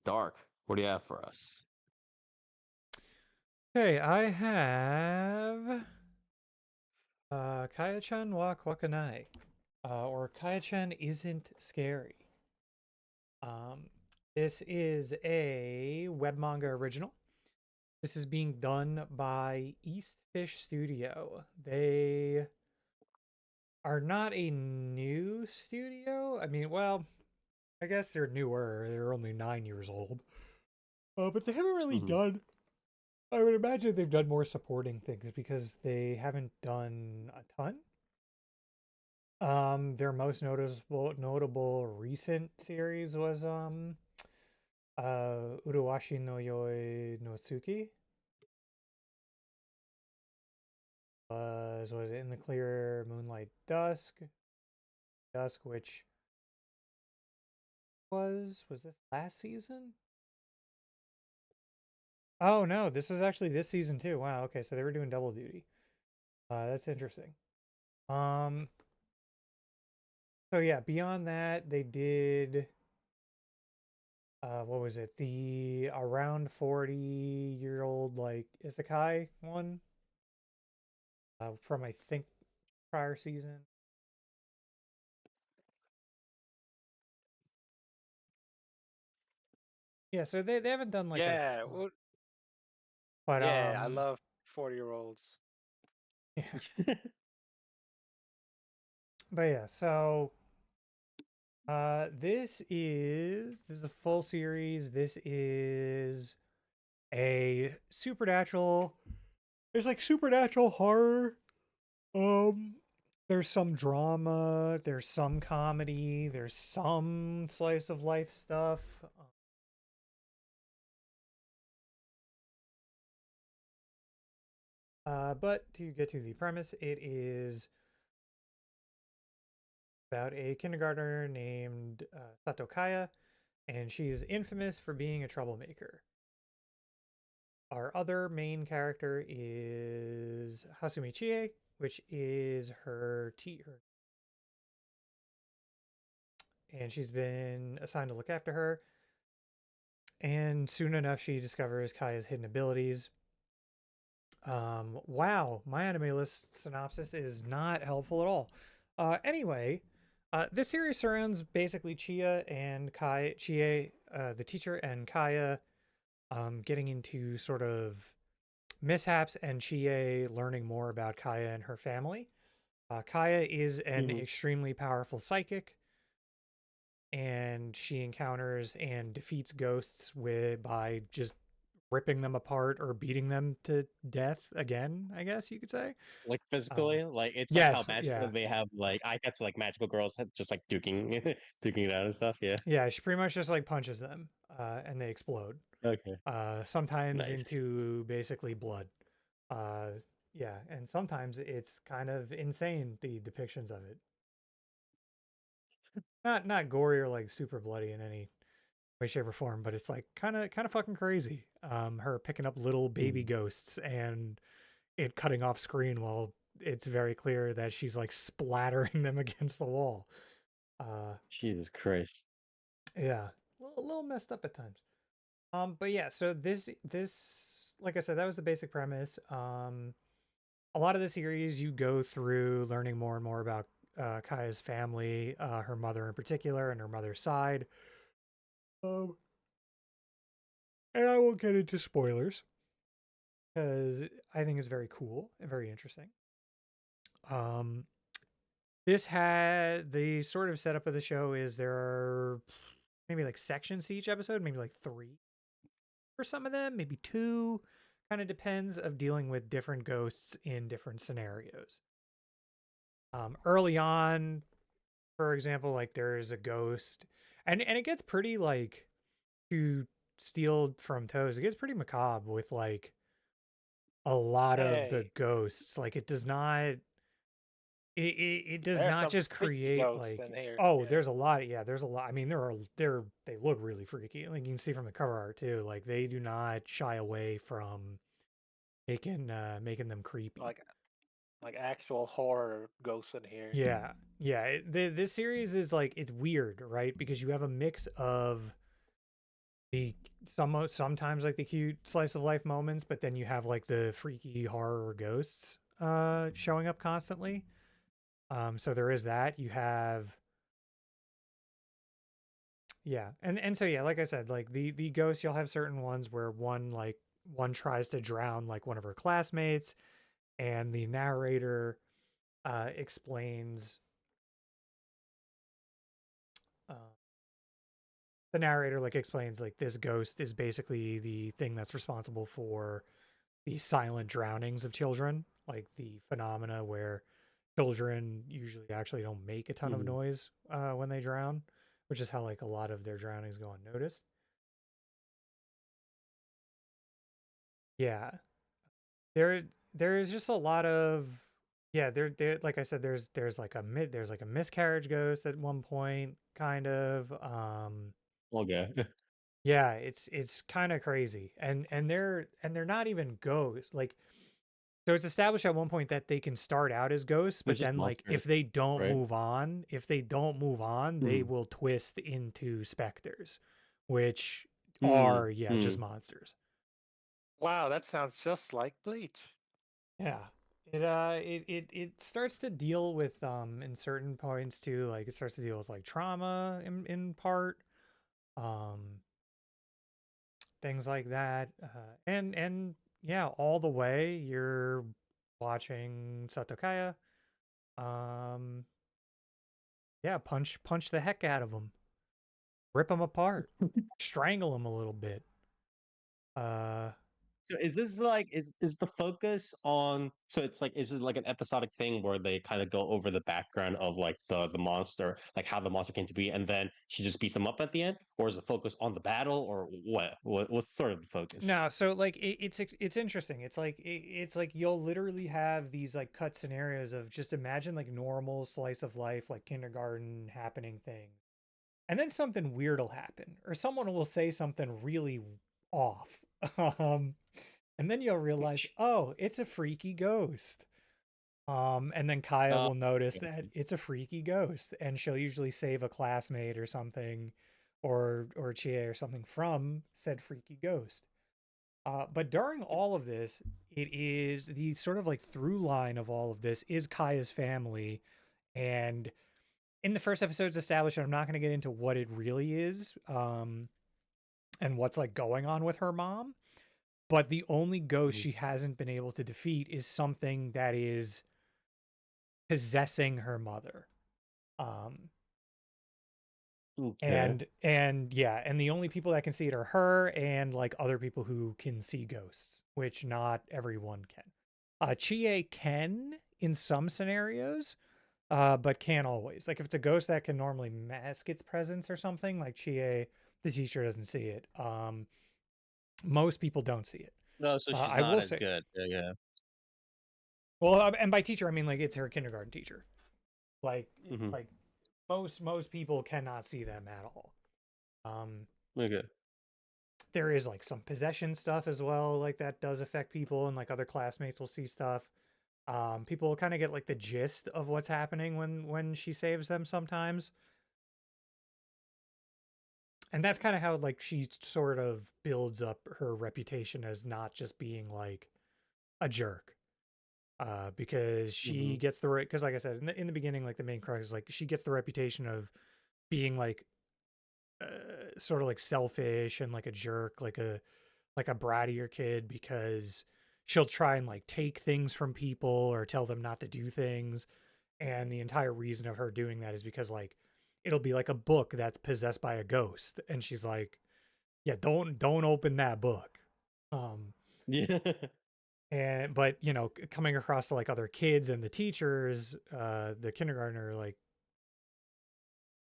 Dark, what do you have for us? Okay, I have Kaya-chan wa Kowakunai, or Kaya-chan Isn't Scary. Um, this is a web manga original. This is being done by East Fish Studio. They are not a new studio. I mean, well, I guess they're newer. They're only 9 years old. But they haven't really Mhm. done. I would imagine they've done more supporting things because they haven't done a ton. Their most notable recent series was Uruwashi no Yoi no Tsuki. Was it In the Clear Moonlight Dusk, which was this last season? Oh no, this was actually this season too. Wow, okay, so they were doing double duty. That's interesting. Um, so yeah, beyond that, they did what was it? The around 40-year-old like isekai one from I think prior season. Yeah, so they haven't done like a Yeah, ton. well, But yeah, I love 40-year-olds. yeah. But yeah, so this is a full series. This is a supernatural. It's like supernatural horror. Um there's some drama, there's some comedy, there's some slice of life stuff. But to get to the premise, it is about a kindergartner named Sato Kaya, and she is infamous for being a troublemaker. Our other main character is Hasumi Chie, which is her and she's been assigned to look after her. And soon enough, she discovers Kaya's hidden abilities. Wow, my anime list synopsis is not helpful at all. Anyway, this series surrounds basically Chie, the teacher, and Kaya, getting into sort of mishaps, and Chie learning more about Kaya and her family. Kaya is an Mhm. extremely powerful psychic, and she encounters and defeats ghosts by just ripping them apart or beating them to death again, I guess you could say. Like Uh, physically, like it's like how yes, magical yeah. they have like I catch like magical girls just like duking duking it out and stuff. Yeah. Yeah, she pretty much just like punches them and they explode. Okay. Sometimes Nice. into basically blood. Uh, yeah, and sometimes it's kind of insane, the depictions of it. Not gory or like super bloody in any way, shape, or form, but it's like kind of fucking crazy. Her picking up little baby Mm. ghosts and it cutting off screen while it's very clear that she's like splattering them against the wall. Uh, Jesus Christ. yeah, a little messed up at times. But yeah, so this like I said, that was the basic premise. A lot of the series you go through learning more and more about Kaya's family, her mother in particular, and her mother's side. Um, and I won't get into spoilers because I think it's very cool and very interesting. Um, this had the sort of setup of the show is there are maybe like sections to each episode, maybe like three for some of them, maybe two. Kind of depends of dealing with different ghosts in different scenarios. Early on, for example, like there is a ghost, and it gets pretty like to steal from toes. It gets pretty macabre with like a lot of the Hey, ghosts. Like it does not it does there's not some just freaky create ghosts like, in here. oh, Yeah, there's a lot. Yeah, there's a lot. I mean, they look really freaky. Like you can see from the cover art too. Like they do not shy away from making them creepy. like like actual horror ghosts in here. Yeah. Yeah, this series is like it's weird, right? Because you have a mix of the sometimes like the cute slice of life moments, but then you have like the freaky horror ghosts showing up constantly. So there is that. You have yeah, and so yeah, like I said, like the ghosts, you'll have certain ones where one tries to drown like one of her classmates, and the narrator explains uh, the narrator like explains like this ghost is basically the thing that's responsible for the silent drownings of children, like the phenomena where children usually actually don't make a ton of Mhm. noise when they drown, which is how like a lot of their drownings go unnoticed. Yeah, there there is just a lot of yeah there like I said there's like a miscarriage ghost at one point kind of Okay. yeah it's kind of crazy and they're not even ghosts like so it's established at one point that they can start out as ghosts They're but just then like monsters, right? if they don't move on they Mhm. will twist into specters which Mm, are yeah just mm. monsters. Wow, that sounds just like Bleach. Yeah. It starts to deal with in certain points too, like it starts to deal with like trauma in part, um things like that. And yeah, all the way you're watching Satokaya um yeah, punch the heck out of them. Rip them apart. Strangle them a little bit. Uh So is this like is the focus on so it's like is it like an episodic thing where they kind of go over the background of like the monster, like how the monster came to be, and then she just beats them up at the end, or is it focus on the battle, or what's sort of the focus? No, so like it's interesting. It's like you'll literally have these like cut scenarios of just imagine like normal slice of life, like kindergarten happening thing, and then something weird will happen, or someone will say something really off, um, and then you'll realize, oh, it's a freaky ghost. And then Kaya Uh, will notice that okay. it's a freaky ghost, and she'll usually save a classmate or something, or Chie or something from said freaky ghost. But during all of this, it is the sort of like through line of all of this is Kaya's family. And in the first episode, it's established, and I'm not going to get into what it really is and what's like going on with her mom. But the only ghost Mhm. she hasn't been able to defeat is something that is possessing her mother. Um, Okay. and yeah, and the only people that can see it are her and like other people who can see ghosts, which not everyone can. Chie can in some scenarios, but can't always. Like if it's a ghost that can normally mask its presence or something, like Chie, the teacher doesn't see it. Most people don't see it. No, so she's I not will as say, good. Yeah, yeah. well, and by teacher I mean like it's her kindergarten teacher. Like Hmm. like most people cannot see them at all. Um, Okay. there is like some possession stuff as well, like that does affect people, and like other classmates will see stuff. People kind of get like the gist of what's happening when she saves them sometimes, and that's kind of how like she sort of builds up her reputation as not just being like a jerk. Because she Hmm. gets the right, because like I said in the beginning, like the main crux is like she gets the reputation of being like sort of like selfish and like a jerk, like a brattier kid because she'll try and like take things from people or tell them not to do things. And the entire reason of her doing that is because like it'll be like a book that's possessed by a ghost. And she's like, yeah, don't open that book. Um Yeah. and but you know, coming across to like other kids and the teachers, the kindergartner like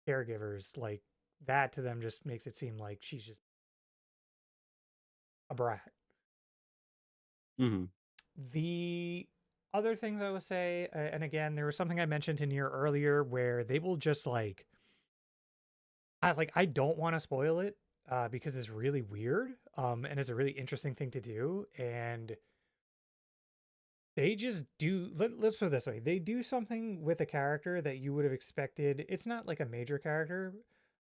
caregivers, like that to them just makes it seem like she's just a brat. Hmm. The other things I would say, and again, there was something I mentioned in here earlier where they will just I don't want to spoil it because it's really weird and it's a really interesting thing to do, and they just do. Let's put it this way: they do something with a character that you would have expected. It's not like a major character,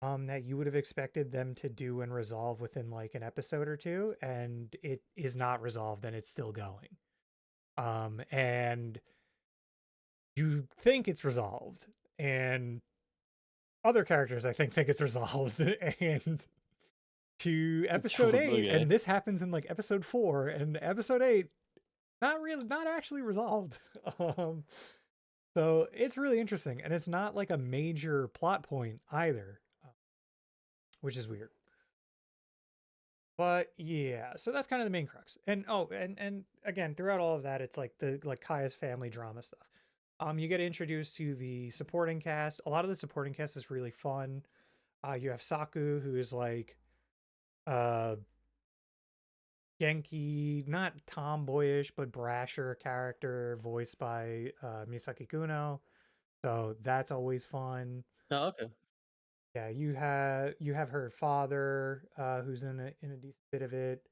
that you would have expected them to do and resolve within like an episode or two, and it is not resolved and it's still going. And you think it's resolved, and other characters I think it's resolved, and to episode 8, Okay. and this happens in like episode 4 and episode 8, not actually resolved. So it's really interesting, and it's not like a major plot point either, which is weird. But yeah, so that's kind of the main crux. And and again, throughout all of that, it's like the like Kaya's family drama stuff. You get introduced to the supporting cast. A lot of the supporting cast is really fun. You have Saku, who is like uh Genki, not tomboyish, but brasher character, voiced by Misaki Kuno. So that's always fun. Oh, okay. Yeah, you have her father, who's in a decent bit of it.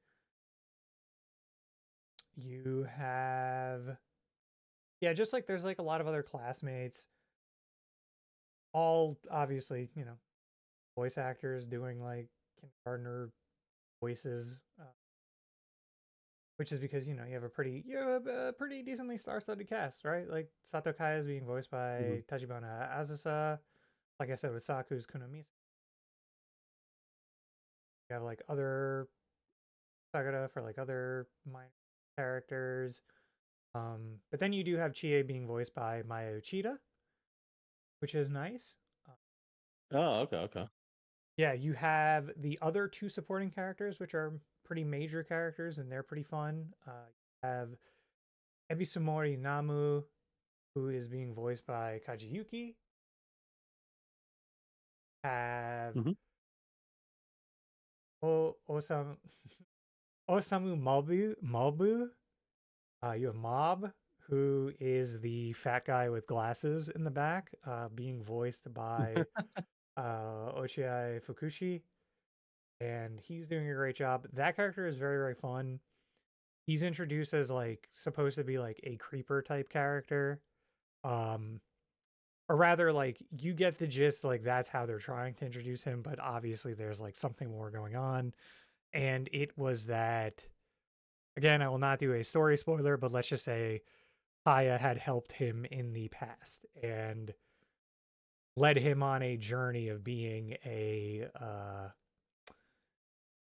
You have, yeah, just like there's like a lot of other classmates, all obviously, voice actors doing like kindergartner voices, which is because you have a pretty decently star-studded cast, right? Like Sato Kaya is being voiced Mhm. by Tachibana Azusa. Like I said, with Saku's Kunomisa. You have like other Sagara for like other minor characters. But then you do have Chie being voiced by Maya Uchida, which is nice. Uh, Oh, okay, okay. yeah, you have the other two supporting characters, which are pretty major characters, and they're pretty fun. You have Ebisumori Namu, who is being voiced by Kajiyuki. Have Mhm. Osamu Malbu. You have Mob, who is the fat guy with glasses in the back, being voiced by Ochiai Fukushi, and he's doing a great job. That character is very, very fun. He's introduced as like supposed to be like a creeper type character. Um, or rather, like you get the gist, like that's how they're trying to introduce him, but obviously there's like something more going on. And it was that, again, I will not do a story spoiler, but let's just say Kaya had helped him in the past and led him on a journey of being a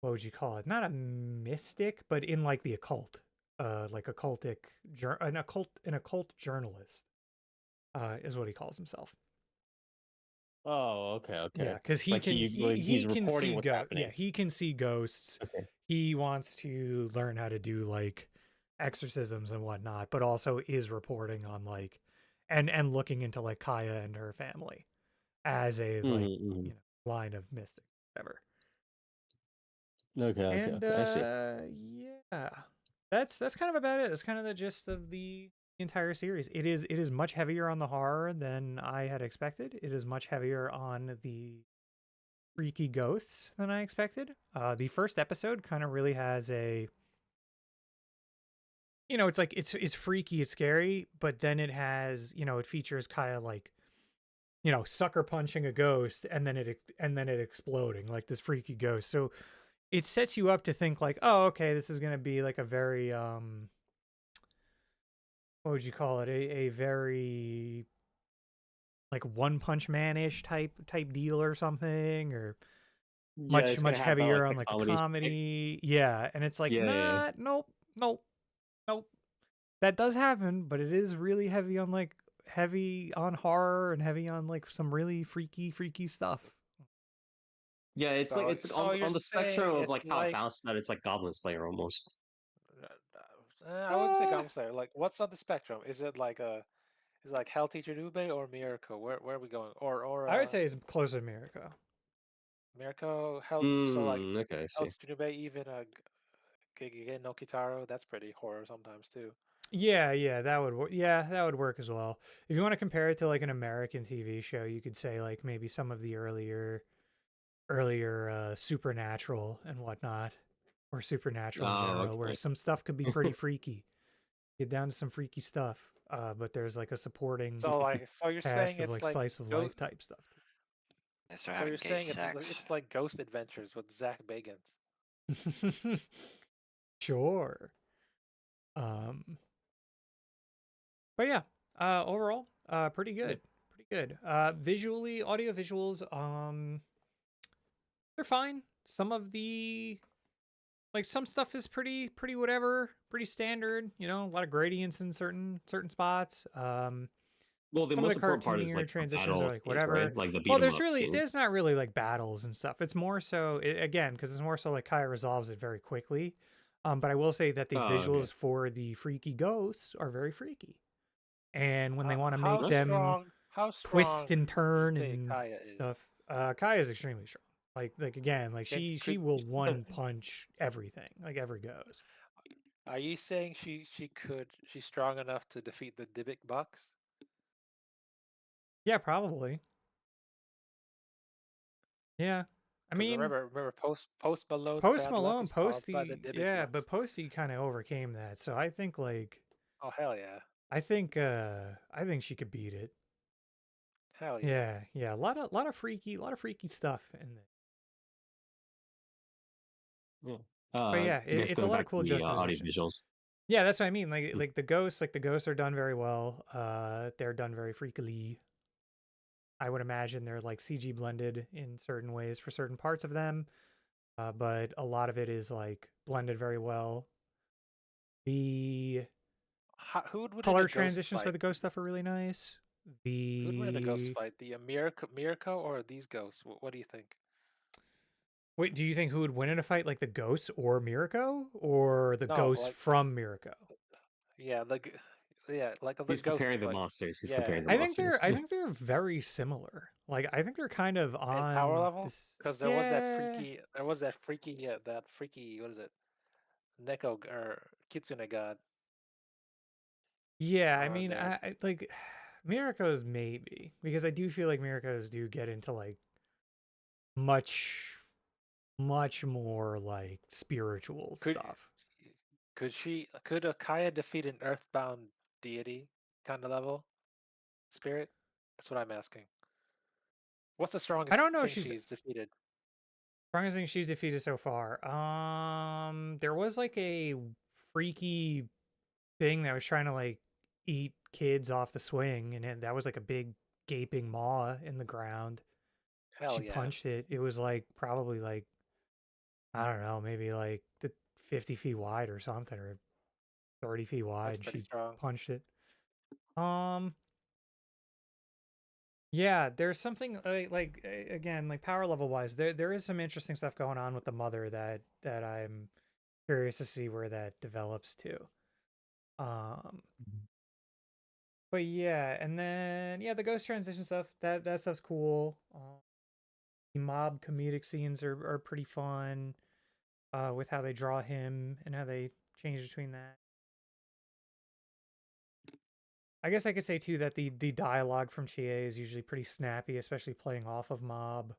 what would you call it? Not a mystic, but in like the occult, like occultic, an occult journalist, is what he calls himself. Oh, okay, Yeah, okay. because Like he he's can reporting see what's yeah, happening. he can see ghosts. Okay. He wants to learn how to do like exorcisms and whatnot, but also is reporting on like and looking into like Kaya and her family as a like Mhm, mhm. line of mystic, whatever. Okay, okay, And okay. I see. yeah, that's kind of about it. That's kind of the gist of the entire series. It is much heavier on the horror than I had expected. It is much heavier on the freaky ghosts than I expected. The first episode kind of really has a, it's like it's freaky, it's scary, but then it has, it features Kaya like, sucker punching a ghost and then it exploding like this freaky ghost. So it sets you up to think like, oh, okay, this is gonna be like a very what would you call it? A very like One Punch Man-ish type deal or something, or Yeah, much it's gonna much have that heavier like on the like the comedy stick. comedy. Yeah, and it's like, Yeah, yeah, yeah. nah, nope, nope, nope. That does happen, but it is really heavy on horror and heavy on like some really freaky stuff. Yeah, it's like So, it's like so you're on the spectrum saying of it's like how like balanced that it's like Goblin Slayer almost. I wouldn't say Uh, Goblin Slayer. Like, what's on the spectrum? Is it like Hell Teacher Nube or Miracle? Where are we going? Or I would say it's closer to Mirko. Miracle Hell. So like Mm, okay, I Hell see. Teacher Nube, even Gegege no Kitaro. That's pretty horror sometimes too. Yeah, that would work. Yeah, that would work as well. If you want to compare it to like an American TV show, you could say like maybe some of the earlier Supernatural and whatnot, or Supernatural in Oh, general, where okay. some stuff could be pretty freaky. Get down to some freaky stuff, but there's like a supporting So like, so you're saying cast of it's like like slice of go. life type stuff too. They start So having you're gay saying sex. it's like Ghost Adventures with Zach Bagans. Sure. Um, but yeah, overall, pretty good. Pretty good. Visually, audio visuals, they're fine. Some of the some stuff is pretty whatever, pretty standard, you know, a lot of gradients in certain spots. Well, the Some of the most important part is cartoonier like the transitions are battle like scenes, right? whatever. Like the beat Well, 'em up scenes. there's not really like battles and stuff. It's more so again because it's more so like Kaya resolves it very quickly. But I will say that the Oh, okay. visuals for the freaky ghosts are very freaky, and when they want to How make them strong? How twist strong and would you turn say and Kaya is? stuff, Kaya is extremely strong. Like again, like Can, she could will one punch everything, like every goes. Are you saying she's strong enough to defeat the Dybbuk Bucks? Yeah, probably. Yeah, I Because mean, remember Post Malone's Post bad luck Malone, was caused by the Posty, Dybbuk yeah, Bucks. but Posty kind of overcame that. So I think Oh hell yeah, I think she could beat it. hell yeah. Yeah, yeah, a lot of freaky stuff in there. Yeah. But yeah, I guess it's a going lot of back to cool the audio juxtaposition. visuals. Yeah, that's what I mean. Like the ghosts are done very well. They're done very freakily. I would imagine they're like CG blended in certain ways for certain parts of them. But a lot of it is like blended very well. The Who would win in a color ghost transitions for fight? the ghost stuff are really nice. Who'd win in a ghost The fight? The Mirko or these ghosts? What do you think? Wait, do you think who would win in a fight, like the ghosts or Mirko, or the No, ghosts like from Mirko? yeah, like the He's ghost comparing the fight. monsters. He's Yeah, comparing the monsters. I think they're very similar. Like I think they're kind of and power on level. this. Because Yeah, that freaky, what is it? Neko or Kitsune god. yeah. I Around mean, there. I like Mirko's maybe because I do feel like Mirko's do get into like much much more like spiritual Could stuff. could Akaya defeat an earthbound deity kind of level spirit? That's what I'm asking. What's the I strongest don't know if thing she's she's defeated? strongest thing she's defeated so far. There was like a freaky thing that was trying to like eat kids off the swing, and that was like a big gaping maw in the ground. Hell She yeah, punched it. It was like probably like I don't know, maybe like the 50 feet wide or something, or 30 feet that's wide. pretty She strong. punched it. Um, yeah, there's something again, like power level wise, there is some interesting stuff going on with the mother that I'm curious to see where that develops to. Um, but yeah, and then yeah, the ghost transition stuff that stuff's cool. The mob comedic scenes are pretty fun. With how they draw him and how they change between that. I guess I could say too that the dialogue from Chie is usually pretty snappy, especially playing off of mob.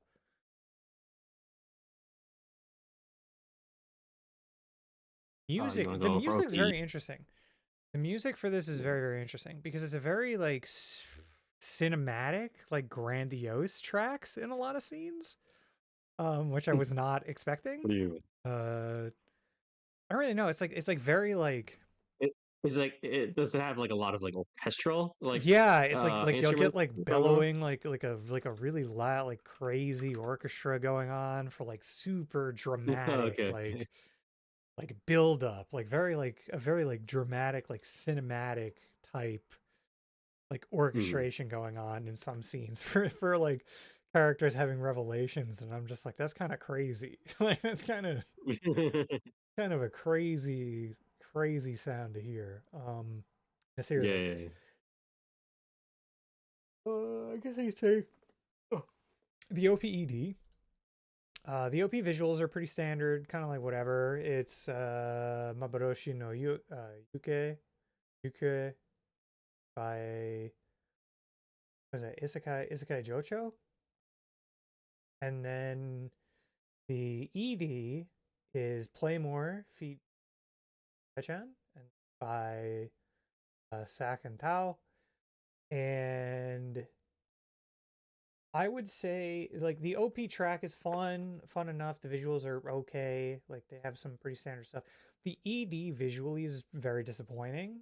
You Music, want to the go over music's the very interesting. The music for this is very interesting because it's a very like cinematic, like grandiose tracks in a lot of scenes, which I was not expecting. what do you? I don't really know. It's like very like It, it's like does it have like a lot of like orchestral yeah, it's like you'll get instruments like going on? bellowing like a really loud like crazy orchestra going on for like super dramatic Okay. like build up, like very like a very like dramatic like cinematic type like Mm. orchestration going on in some scenes for like characters having revelations, and I'm just like that's kind of crazy. Like that's kind of a crazy sound to hear. In a series Yeah, like yeah, this. yeah. I guess I could say oh, the OPED. The OP visuals are pretty standard, kind of like whatever. It's Maboroshi no Yuke by what is that Isekai Jocho, and then the ED is Playmore feat. Chan and by Sak and Tao, and I would say like the OP track is fun enough. The visuals are okay. Like they have some pretty standard stuff. The ED visually is very disappointing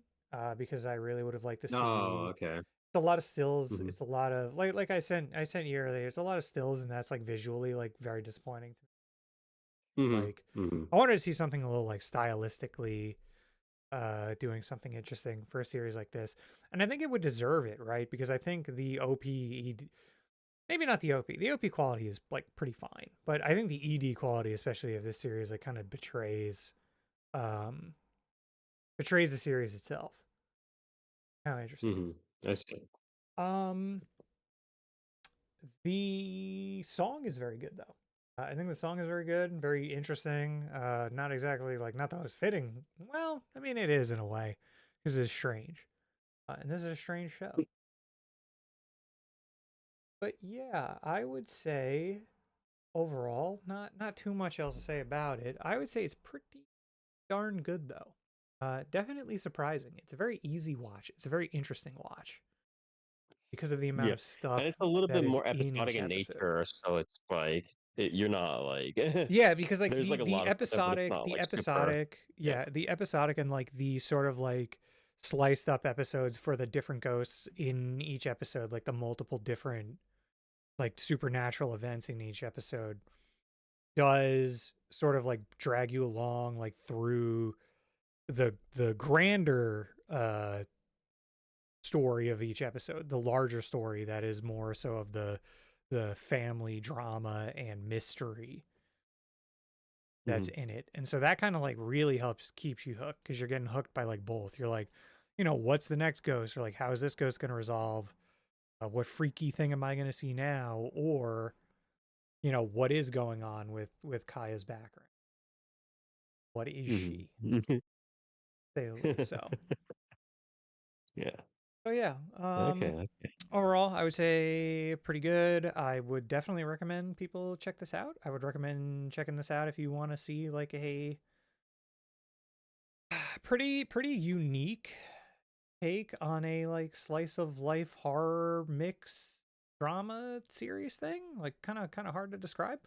because I really would have liked to Oh, see okay. it's a lot of stills. Hmm. It's a lot of like I sent you earlier. It's a lot of stills and that's like visually like very disappointing to me. Hmm. Like Hmm. I wanted to see something a little like stylistically doing something interesting for a series like this. And I think it would deserve it, right? Because I think the maybe not the OP. The OP quality is like pretty fine, but I think the ED quality, especially of this series, like kind of um betrays the series itself. How interesting. Hmm. I see. Um, the song is very good though. I think the song is very good and very interesting. Not exactly like not the most fitting. Well, I mean it is in a way because it's strange, and this is a strange show. But yeah, I would say overall, not too much else to say about it. I would say it's pretty darn good though. Definitely surprising. It's a very easy watch. It's a very interesting watch because of the amount Yeah, of stuff and it's a little that bit is more in episodic each in episode. nature, so it's like you're not like Yeah, because like there's the like a the lot of content, but it's episodic, not the like super. episodic, Yeah. yeah, the episodic and like the sort of like sliced up episodes for the different ghosts in each episode, like the multiple different like supernatural events in each episode does sort of like drag you along like through the grander story of each episode, the larger story that is more so of the family drama and mystery that's Hmm. in it. And so that kind of like really helps keeps you hooked because you're getting hooked by like both. You're like, what's the next ghost? Or like, how is this ghost going to resolve? What freaky thing am I going to see now? Or, what is going on with Kaya's background? What is Hmm. she? Say the least. So, Yeah. so yeah. Okay. Overall, I would say pretty good. I would definitely recommend people check this out. I would recommend checking this out if you want to see like a pretty unique take on a like slice of life horror mix drama series thing. Like kind of hard to describe.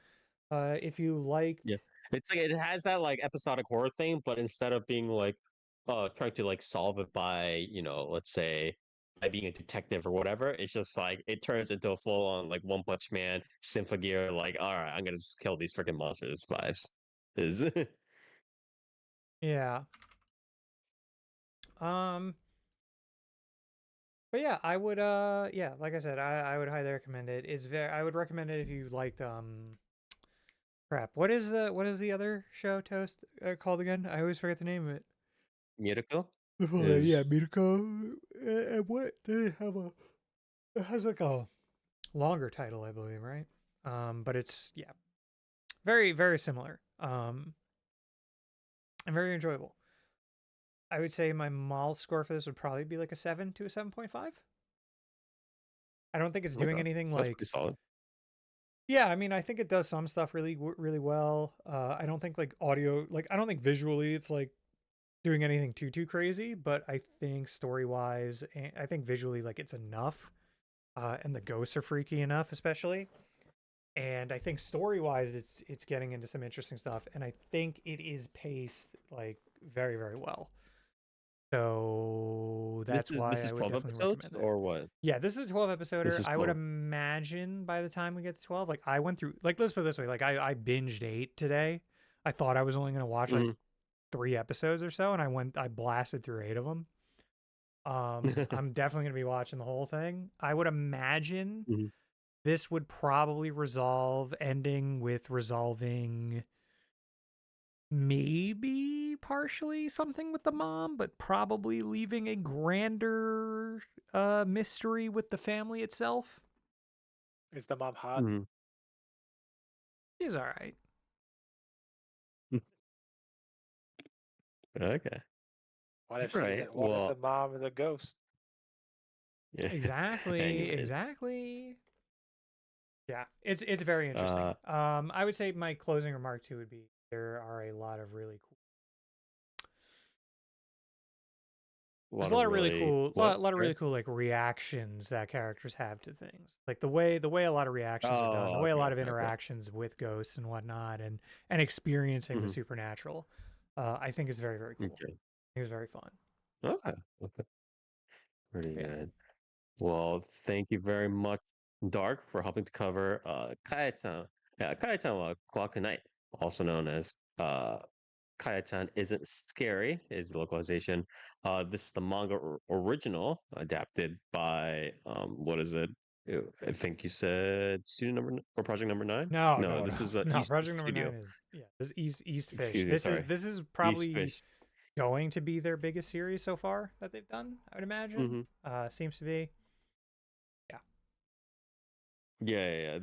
If you liked Yeah. It's like it has that like episodic horror thing, but instead of being like trying to like solve it by, let's say by being a detective or whatever, it's just like it turns into a full on like One Punch Man, Symphogear, like, all right, I'm gonna just kill these freaking monsters vibes. Is yeah. Um but yeah, I would yeah, like I said, I would highly recommend it. It's very I would recommend it if you liked crap. What is the other show Toast called again? I always forget the name of it. Mirko? Yeah, Is Mirko. And what they have a it has like a longer title, I believe, right? But it's yeah, very very similar. And very enjoyable. I would say my mall score for this would probably be like a 7 to a 7.5. I don't think it's doing okay. anything That's pretty like solid. yeah, I mean, I think it does some stuff really well. I don't think like audio, like I don't think visually it's like doing anything too crazy, but I think story wise, and I think visually like it's enough. And the ghosts are freaky enough, especially. And I think story wise, it's getting into some interesting stuff, and I think it is paced like very very well. So This that's is this why is I would 12 definitely episodes recommend it. or what? Yeah, this is a 12 This episoder. is I would 12. imagine by the time we get to 12, like I went through like let's put it this way, like I binged 8 today. I thought I was only going to watch like Hmm. 3 episodes or so and I blasted through 8 of them. I'm definitely going to be watching the whole thing. I would imagine Hmm. this would probably resolve ending with resolving maybe partially something with the mom, but probably leaving a grander mystery with the family itself. Is the mom hot? Hmm. She's all right. Okay. What if she's Right. what if Well, the mom is a ghost? yeah. Exactly, Anyways, exactly. Yeah, it's very interesting. uh, I would say my closing remark too would be there are a lot of really cool A There's lot a of lot of really really cool, what? lot of Sorry? really cool like reactions that characters have to things. Like the way a lot of reactions are done, the Oh, way a okay, lot of okay, okay. interactions with ghosts and whatnot, and experiencing the Mhm. supernatural, I think is very cool. Okay. I think it's very fun. Okay. Okay. Pretty Yeah. good. Well, thank you very much, Dark, for helping to cover Kaetan. Yeah, Kaetan wa Kowakunai, also known as Kaetan Isn't Scary, is the localization. This is the manga original, adapted by what is it? I think you said student or project number 9? No, No, no, this no, is no. East Project Number Studio. 9 is yeah. This East Fish. Excuse me, sorry. This is East probably Fish. going to be their biggest series so far that they've done. I would imagine. Hmm. Seems to be. Yeah. Yeah, yeah,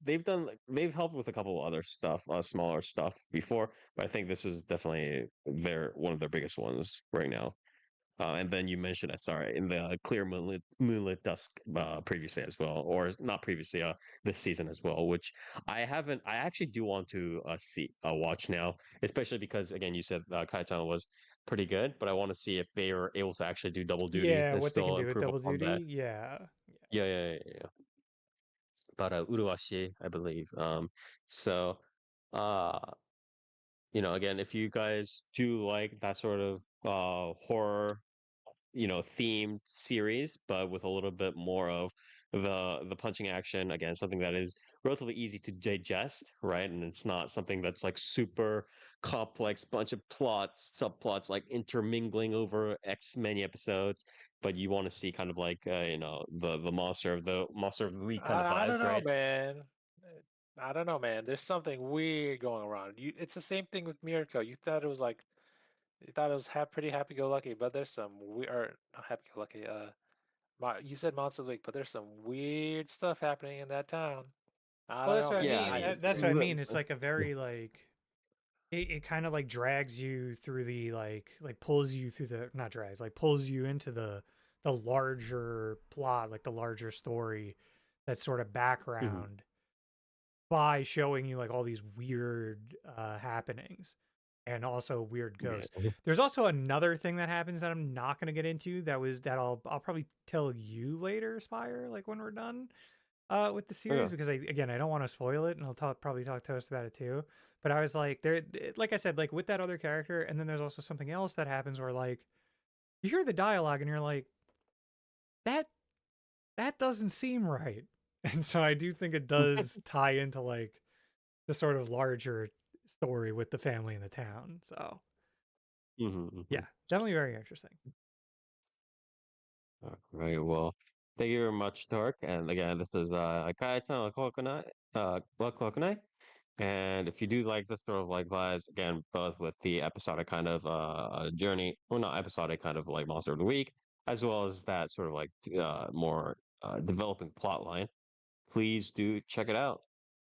yeah. They've helped with a couple other stuff, smaller stuff before, but I think this is definitely their one of their biggest ones right now. And then you mentioned it, sorry, in the Clear Moonlit Dusk previously as well, or not previously, this season as well, which I haven't. I actually do want to watch now, especially because again, you said Kaitana was pretty good, but I want to see if they are able to actually do double duty Yeah. and What they can still do with improve double upon that. duty. Yeah. Yeah, yeah, yeah, yeah. But Uruashi, I believe. So, uh, again, if you guys do like that sort of horror themed series, but with a little bit more of the punching action. Again, something that is relatively easy to digest, right? And it's not something that's like super complex bunch of plots, subplots like intermingling over X many episodes. But you want to see kind of like the monster of the week kind of I don't vibes, know, right? man. I don't know, man. There's something weird going around. It's the same thing with Mirko. You thought it was pretty happy-go-lucky, but there's some weird, or not happy-go-lucky. You said Monster Week, but there's some weird stuff happening in that town. I Well, don't that's know, what I man. Yeah, mean. I mean, That's what I mean. It's like a very like it kind of like drags you through the like pulls you through the not drags like pulls you into the larger plot, like the larger story, that sort of mhm, background by showing you like all these weird happenings and also weird ghosts. yeah. There's also another thing that happens that I'm not going to get into that I'll probably tell you later, Spire, like when we're done with the series, Okay. because I don't want to spoil it, and I'll probably talk to us about it too. But I was like, like I said, like with that other character, and then there's also something else that happens where like you hear the dialogue and you're like, that that doesn't seem right. And so I do think it does tie into like the sort of larger story with the family in the town. So Hmm, yeah, hmm. definitely very interesting. All right. Well, thank you very much, Torque. And again, this is Kaito Kowakunai. And if you do like this sort of like vibes, again, both with the episodic kind of journey, or not episodic kind of like monster of the week, as well as that sort of like more developing plot line, please do check it out.